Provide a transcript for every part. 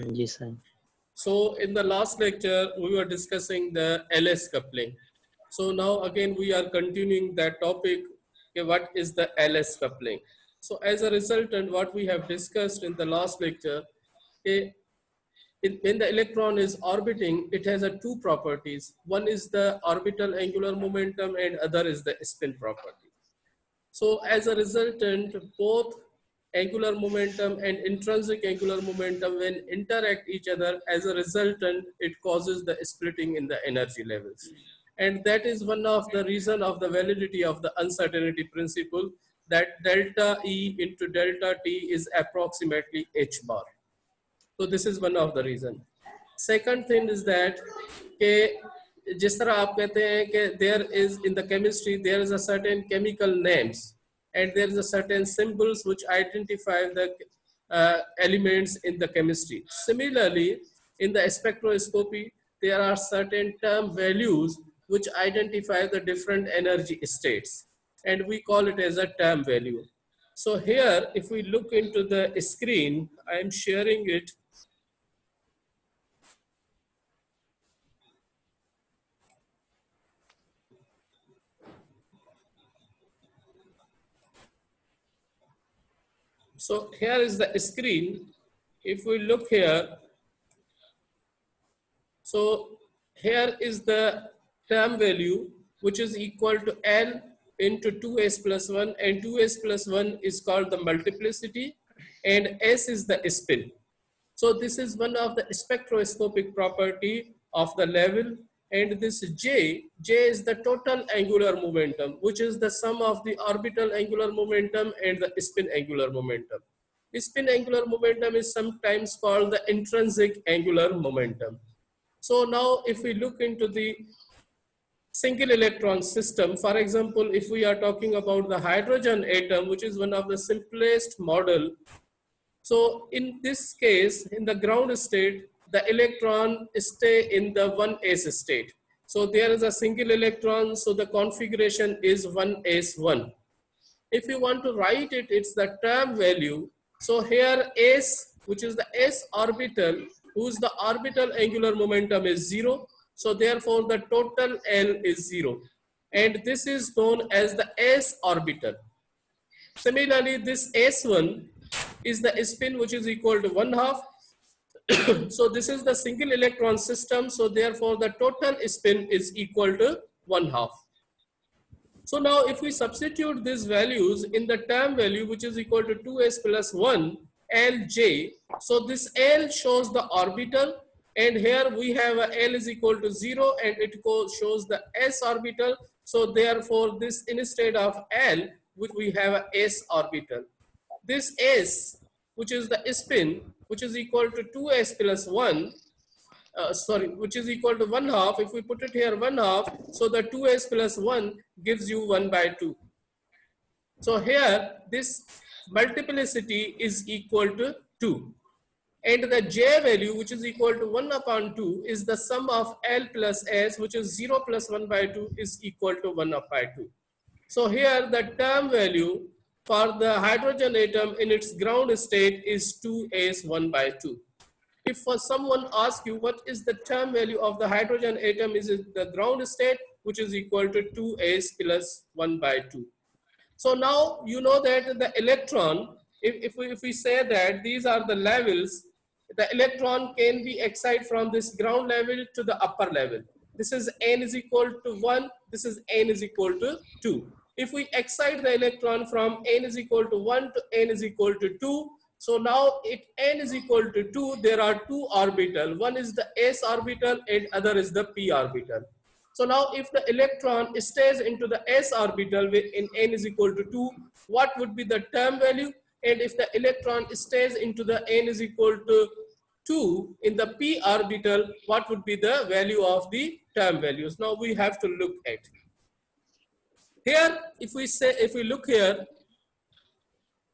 Yes, sir. So in the last lecture, we were discussing the LS coupling. So now again, we are continuing that topic. Okay, what is the LS coupling? So as a resultant, what we have discussed in the last lecture, okay, when the electron is orbiting, it has two properties. One is the orbital angular momentum and other is the spin property. So as a resultant, both angular momentum and intrinsic angular momentum when interact each other, as a resultant, it causes the splitting in the energy levels. And that is one of the reason of the validity of the uncertainty principle, that delta E into delta T is approximately H bar. So this is one of the reason. Second thing is that जिस तरह आप कहते हैं कि there is in the chemistry there is a certain chemical names and there is a certain symbols which identify the elements in the chemistry. Similarly, in the spectroscopy there are certain term values which identify the different energy states, and we call it as a term value. So here, if we look into the screen, I am sharing it. So here is the screen. If we look here, so here is the term value, which is equal to L into 2s plus 1, and 2s plus 1 is called the multiplicity, and S is the spin. So this is one of the spectroscopic property of the level, and this J is the total angular momentum, which is the sum of the orbital angular momentum and the spin angular momentum. Spin angular momentum is sometimes called the intrinsic angular momentum. So now if we look into the single electron system, for example, if we are talking about the hydrogen atom, which is one of the simplest model. So in this case, in the ground state, the electron stay in the 1s state. So there is a single electron, so the configuration is 1s1. If you want to write it, it's the term value. So here S, which is the S orbital, whose the orbital angular momentum is 0. So therefore the total L is 0. And this is known as the S orbital. Similarly, this S1 is the spin, which is equal to 1/2. So this is the single electron system. So therefore the total spin is equal to 1/2. So now if we substitute these values in the term value, which is equal to 2s plus 1 Lj, so this L shows the orbital, and here we have a L is equal to 0 and it shows the S orbital. So therefore this instead of L, we have a S orbital. This S, which is the spin, which is equal to 2s plus 1, which is equal to 1/2. If we put it here 1/2, so the 2s plus 1 gives you 1/2. So here this multiplicity is equal to 2. And the J value, which is equal to 1/2, is the sum of L plus S, which is 0 plus 1/2 is equal to 1/2. So here the term value for the hydrogen atom in its ground state is 2s 1/2. If for someone asks you what is the term value of the hydrogen atom, is it the ground state, which is equal to 2s plus 1/2. So now you know that the electron, if we say that these are the levels, the electron can be excited from this ground level to the upper level. This is n is equal to 1, this is n is equal to 2. If we excite the electron from n is equal to 1 to n is equal to 2, so now if n is equal to 2, there are two orbital. One is the s orbital and other is the p orbital. So now if the electron stays into the s orbital in n is equal to 2, what would be the term value? And if the electron stays into the n is equal to 2 in the p orbital, what would be the value of the term values? Now we have to look at. Here, if we look here,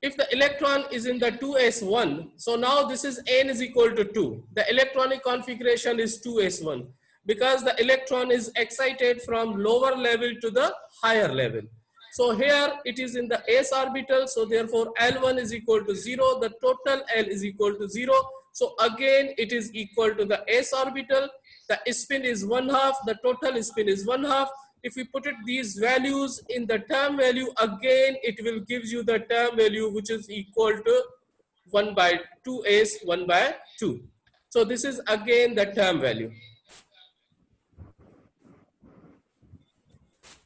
if the electron is in the 2s1, so now this is n is equal to 2. The electronic configuration is 2s1 because the electron is excited from lower level to the higher level. So here it is in the s orbital, so therefore L1 is equal to 0, the total L is equal to 0. So again, it is equal to the s orbital. The spin is 1/2. The total spin is 1/2. If we put it these values in the term value, again, it will give you the term value, which is equal to 1/2s 1/2. So this is again the term value.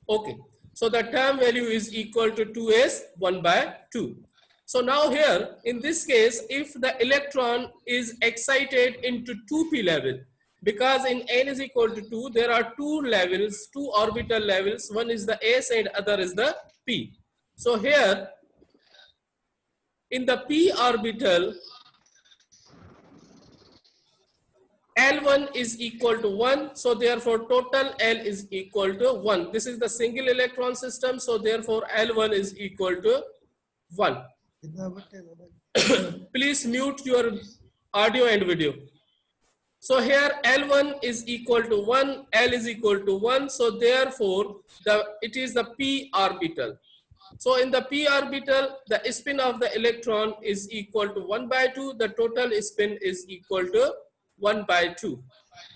Okay, so the term value is equal to 2s 1/2. So now here, in this case, if the electron is excited into 2p level, because in n is equal to 2, there are two levels, two orbital levels. One is the s and other is the p. So here, in the p orbital, L1 is equal to 1. So therefore, total L is equal to 1. This is the single electron system. So therefore, L1 is equal to 1. Please mute your audio and video. So here L1 is equal to 1, L is equal to 1. So therefore, it is the p orbital. So in the p orbital, the spin of the electron is equal to 1/2. The total spin is equal to 1/2.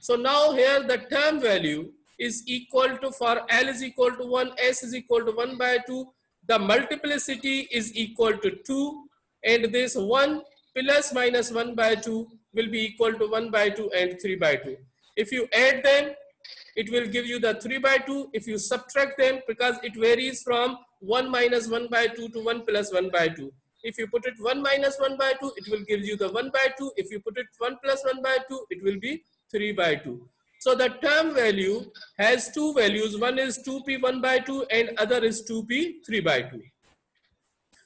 So now here the term value is equal to, for L is equal to 1, S is equal to 1/2. The multiplicity is equal to 2, and this 1 plus minus 1/2 will be equal to 1/2 and 3/2. If you add them, it will give you the 3/2. If you subtract them, because it varies from 1 minus 1/2 to 1 plus 1/2. If you put it 1 minus 1/2, it will give you the 1/2. If you put it 1 plus 1/2, it will be 3/2. So the term value has two values. One is 2p 1/2 and other is 2p 3/2.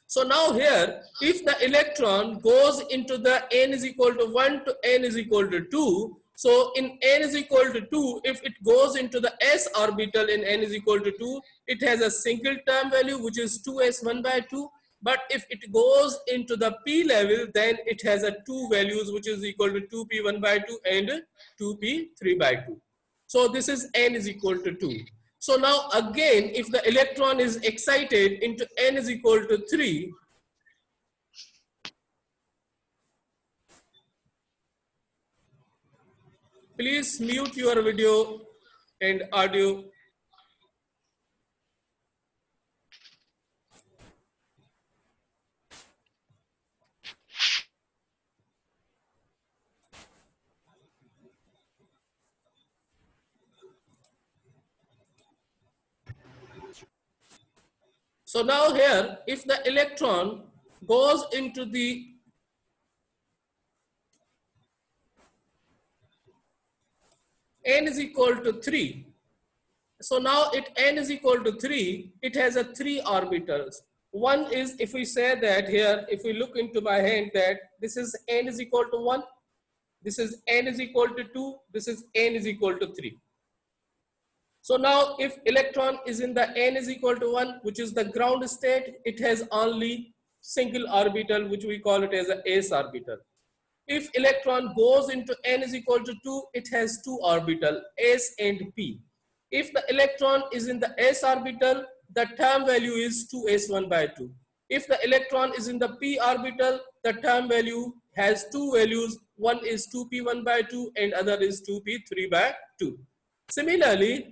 So now here, if the electron goes into the n is equal to 1 to n is equal to 2, so in n is equal to 2, if it goes into the s orbital in n is equal to 2, it has a single term value, which is 2s 1/2. But if it goes into the p level, then it has a two values, which is equal to 2p 1/2 and 2p 3/2. So this is n is equal to 2. So now again, if the electron is excited into n is equal to 3, please mute your video and audio. So now here, if the electron goes into the n is equal to 3. So now n is equal to 3, it has a 3 orbitals. One is, if we say that here, if we look into my hand, that this is n is equal to 1, this is n is equal to 2, this is n is equal to 3. So now if electron is in the n is equal to 1, which is the ground state, it has only single orbital, which we call it as a s orbital. If electron goes into n is equal to 2, it has two orbital, s and p. If the electron is in the s orbital, the term value is 2s 1/2. If the electron is in the p orbital, the term value has two values. One is 2p 1/2 and other is 2p 3/2. Similarly,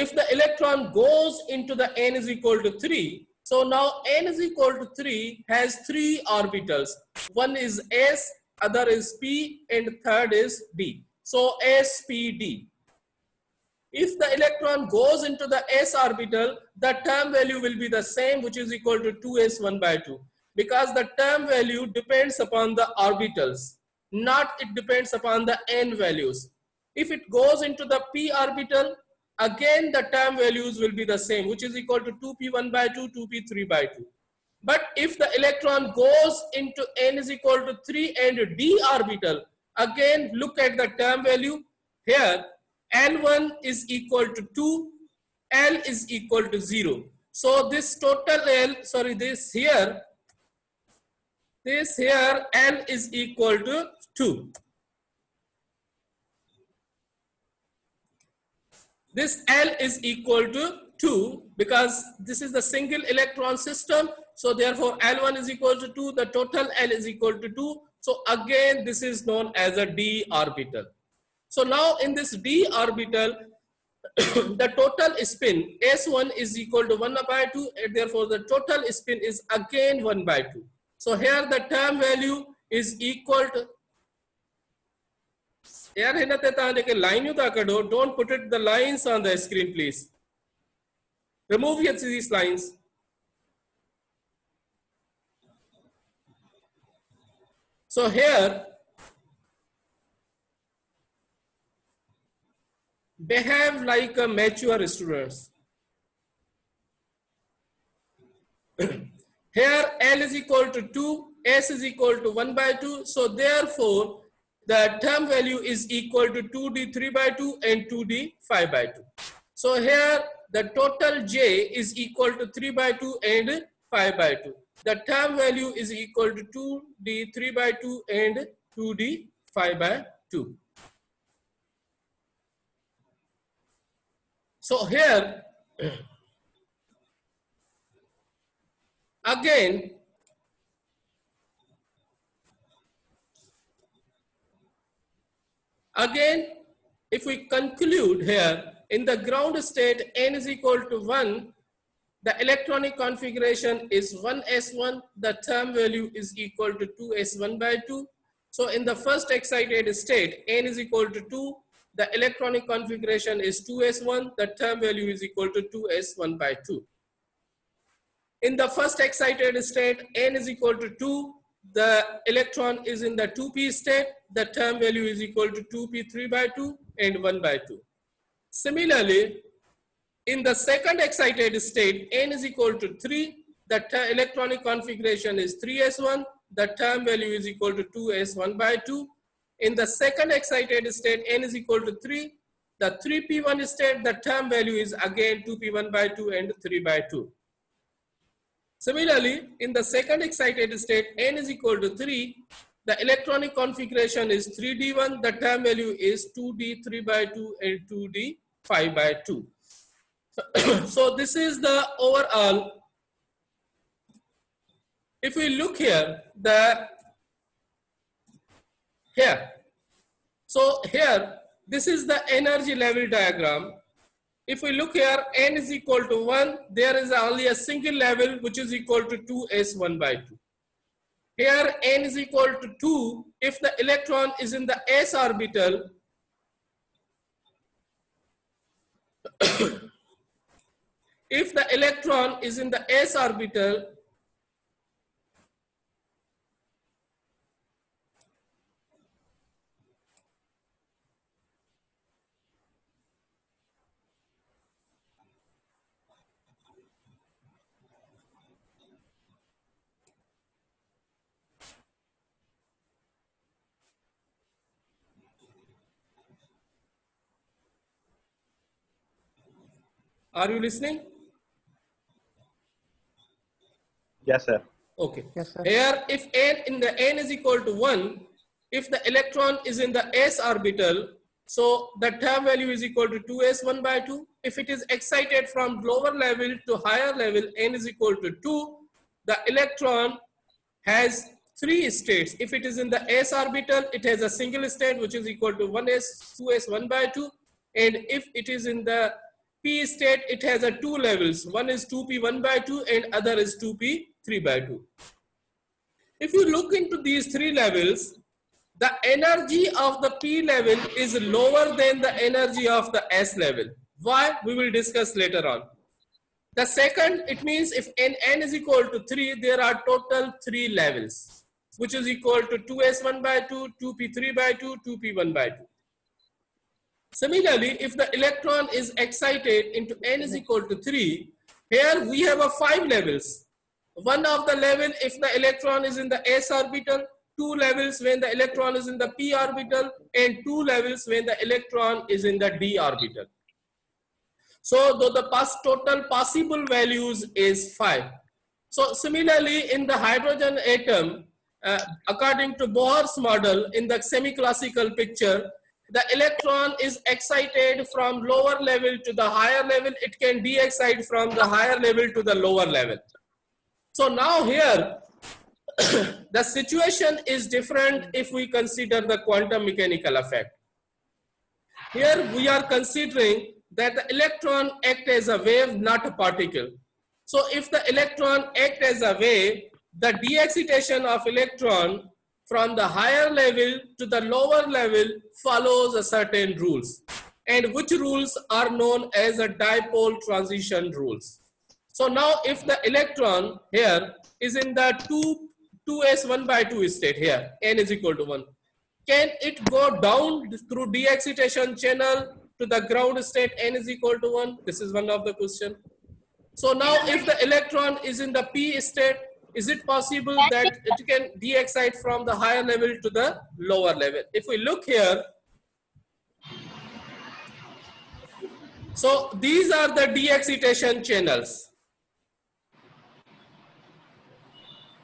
if the electron goes into the n is equal to 3, so now n is equal to 3 has three orbitals. One is s, other is p, and third is d. So spd. If the electron goes into the s orbital, the term value will be the same, which is equal to 2s 1/2. Because the term value depends upon the orbitals, not it depends upon the n values. If it goes into the p orbital, again the term values will be the same, which is equal to 2p 1/2, 2p 3/2. But if the electron goes into n is equal to 3 and d orbital, again look at the term value. Here L1 is equal to 2, L is equal to 0. So this total L, sorry, this here L is equal to 2. This L is equal to 2 because this is the single electron system. So therefore L1 is equal to 2, the total L is equal to 2. So again, this is known as a d orbital. So now in this d orbital, the total spin S1 is equal to 1 by 2, and therefore the total spin is again 1 by 2. So here the term value is equal to, don't put it the lines on the screen, please. Remove these lines. So here behave like a mature students. Here L is equal to 2, S is equal to 1 by 2. So therefore, the term value is equal to 2d 3 by 2 and 2d 5 by 2. So here the total J is equal to 3 by 2 and 5 by 2. The term value is equal to 2d 3 by 2 and 2d 5 by 2. So here again, if we conclude here, in the ground state n is equal to 1, the electronic configuration is 1s1, the term value is equal to 2s1 by 2. So in the first excited state, n is equal to 2, the electronic configuration is 2s1, the term value is equal to 2s1 by 2. In the first excited state, n is equal to 2, the electron is in the 2p state, the term value is equal to 2p 3 by 2 and 1 by 2. Similarly, in the second excited state, n is equal to 3, the electronic configuration is 3s1, the term value is equal to 2s1 by 2. In the second excited state, n is equal to 3, the 3p1 state, the term value is again 2p1 by 2 and 3 by 2. Similarly, in the second excited state, n is equal to 3, the electronic configuration is 3d1, the term value is 2d 3 by 2 and 2d 5 by 2. So this is the overall. If we look here, so here, this is the energy level diagram. If we look here, n is equal to 1, there is only a single level which is equal to 2s1 by 2. Here n is equal to 2, if the electron is in the s orbital, if the electron is in the s orbital, are you listening? Yes, sir. Okay. Yes, sir. Here, if n is equal to 1, if the electron is in the s orbital, so the term value is equal to 2s1 by 2. If it is excited from lower level to higher level, n is equal to 2, the electron has 3 states. If it is in the s orbital, it has a single state which is equal to 1s, 2s1 by 2. And if it is in the p state, it has a 2 levels. One is 2p1 by 2 and other is 2p 3 by 2. If you look into these 3 levels, the energy of the p level is lower than the energy of the s level. Why? We will discuss later on. The second, it means if n is equal to 3, there are total 3 levels, which is equal to 2s1 by 2, 2p3 by 2, 2p1 by 2. Similarly, if the electron is excited into n is equal to 3, here we have a 5 levels. One of the level if the electron is in the s orbital, 2 levels when the electron is in the p orbital, and 2 levels when the electron is in the d orbital. So though the total possible values is 5. So similarly in the hydrogen atom, according to Bohr's model in the semi-classical picture, the electron is excited from lower level to the higher level. It can de-excite from the higher level to the lower level. So now here, the situation is different if we consider the quantum mechanical effect. Here we are considering that the electron acts as a wave, not a particle. So if the electron acts as a wave, the de-excitation of electron from the higher level to the lower level follows a certain rules, and which rules are known as a dipole transition rules. So now if the electron here is in the 2s 1/2 state here, n is equal to 1, can it go down through de-excitation channel to the ground state n is equal to 1? This is one of the question. So now if the electron is in the p state, is it possible that it can de-excite from the higher level to the lower level? If we look here, so these are the de-excitation channels.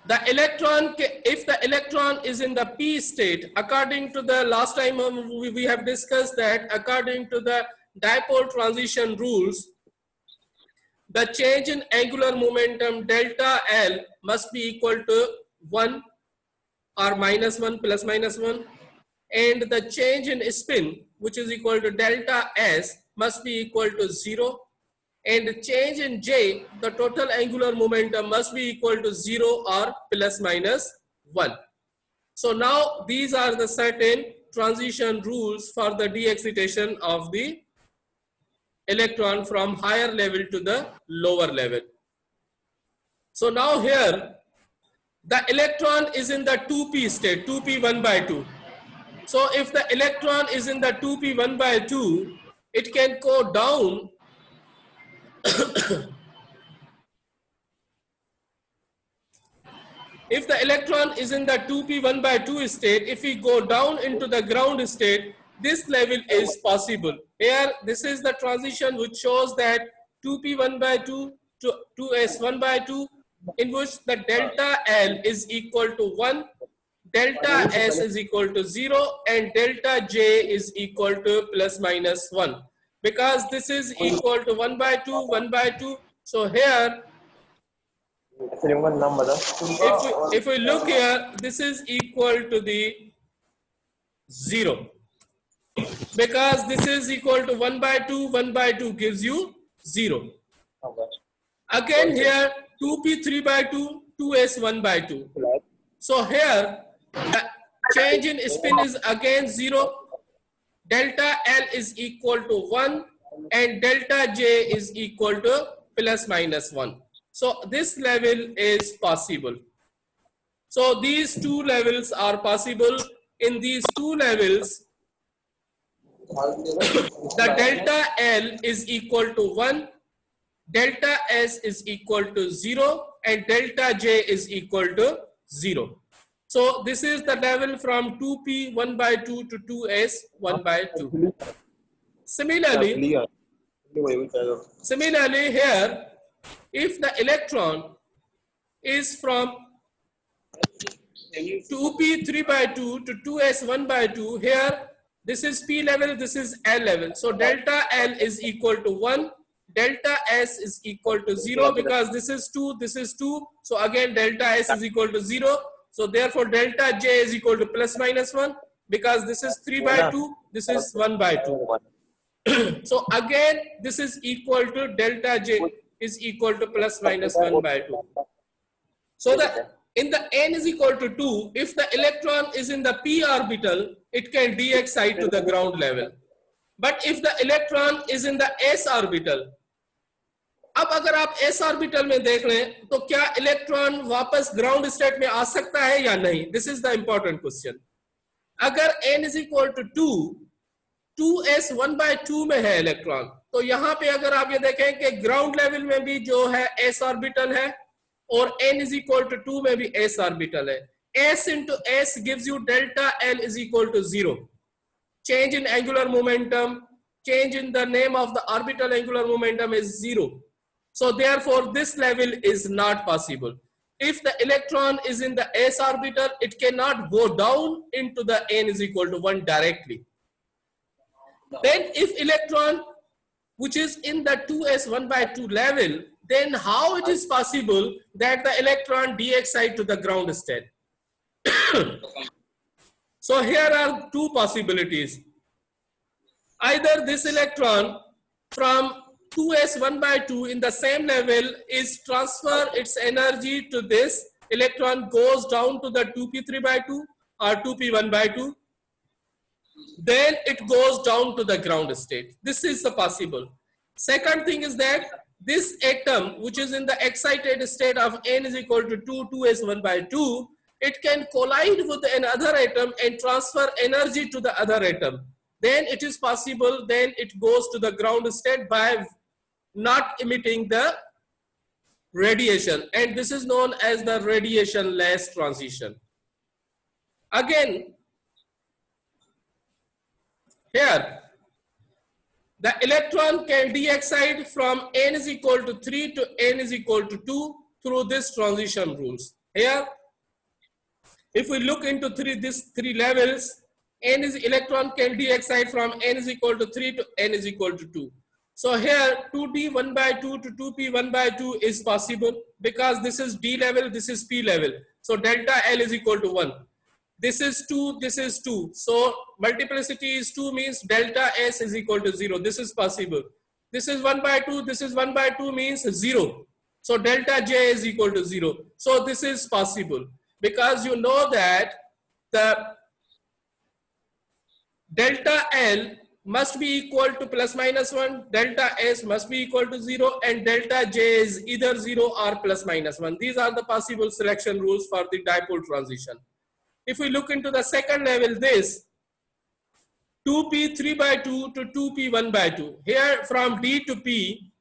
The electron, if the electron is in the p state, according to the last time we have discussed that according to the dipole transition rules, the change in angular momentum delta L must be equal to 1 or -1 plus -1, and the change in spin, which is equal to delta S, must be equal to 0, and the change in J, the total angular momentum, must be equal to 0 or ±1. So now these are the certain transition rules for the de-excitation of the electron from higher level to the lower level. So now here the electron is in the 2p state, 2p 1/2. So if the electron is in the 2p 1/2, it can go down if the electron is in the 2p 1/2 state, if we go down into the ground state, this level is possible. Here, this is the transition which shows that 2p 1/2 to 2s 1/2, in which the delta L is equal to 1, delta S is equal to 0, and delta J is equal to ±1. Because this is equal to 1/2, 1/2. So here, if we look here, this is equal to the 0. Because this is equal to 1/2, 1/2 gives you 0. Again here, 2p 3/2, 2s 1/2. So here, the change in spin is again 0. Delta L is equal to 1, and delta J is equal to ±1. So this level is possible. So these two levels are possible. In these two levels, the delta L is equal to 1, delta S is equal to 0, and delta J is equal to 0. So this is the level from 2p 1/2 to 2s 1/2. Similarly here, if the electron is from 2p 3/2 to 2s 1/2, here this is p level, this is L level. So delta L is equal to 1, delta S is equal to 0, because this is 2, this is 2. So again delta S is equal to 0. So therefore delta J is equal to ±1, because this is 3/2, this is 1/2. So again this is equal to delta J is equal to ±1/2. So that in the n is equal to 2, if the electron is in the p orbital, it can de-excite to the ground level. But if the electron is in the s orbital, अब अगर आप s orbital में देख लें तो क्या electron वापस ground state में आ सकता है या नहीं? This is the important question. अगर n is equal to 2, 2s 1/2 में है इलेक्ट्रॉन, तो यहाँ पे अगर आप ये देखें कि ग्राउंड लेवल में भी जो है s ऑर्बिटल है, और n is equal to 2 में भी s ऑर्बिटल है. s into s gives you delta L is equal to 0. Change in angular momentum, change in the name of the orbital angular momentum is 0. So therefore this level is not possible. If the electron is in the s orbital, it cannot go down into the n is equal to 1 directly. Then if electron which is in the 2s 1/2 level, then how it is possible that the electron de-excite to the ground state? So here are two possibilities. Either this electron from 2s1/2 in the same level is transfer its energy to this electron, goes down to the 2p3/2 or 2p1/2, then it goes down to the ground state. This is the possible. Second thing is that this atom, which is in the excited state of n is equal to 2, 2s1/2, it can collide with another atom and transfer energy to the other atom. Then it is possible, then it goes to the ground state by not emitting the radiation, and this is known as the radiation-less transition. Again, here, the electron can de-excite from n is equal to 3 to n is equal to 2 through this transition rules. Here, if we look into these three levels, electron can de-excite from n is equal to 3 to n is equal to 2. So here 2d1/2 to 2p1/2 is possible because this is d level, this is p level. So delta L is equal to 1. This is 2, this is 2. So multiplicity is 2 means delta S is equal to 0. This is possible. This is 1/2, this is 1/2 means 0. So delta J is equal to 0. So this is possible because you know that the delta L must be equal to plus minus 1, delta S must be equal to 0, and delta J is either 0 or plus minus 1. These are the possible selection rules for the dipole transition. If we look into the second level, this 2p3/2 to 2p1/2. Here from D to P,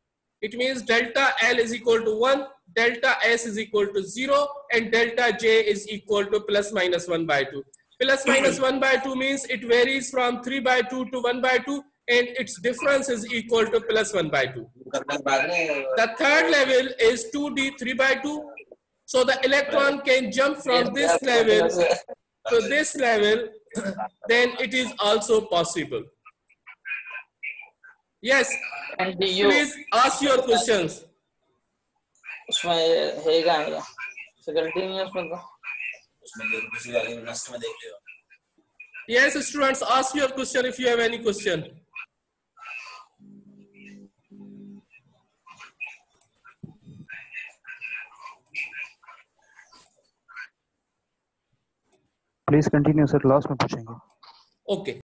it means delta L is equal to 1, delta S is equal to 0, and delta J is equal to plus minus 1/2. Plus minus 1/2 means it varies from 3/2 to 1/2, and its difference is equal to plus 1/2. The third level is 2d3/2. So the electron can jump from this level to this level, then it is also possible. Yes, please ask your questions. Yes, students, ask your question if you have any question. Please continue, sir. Last में पूछेंगे. Okay.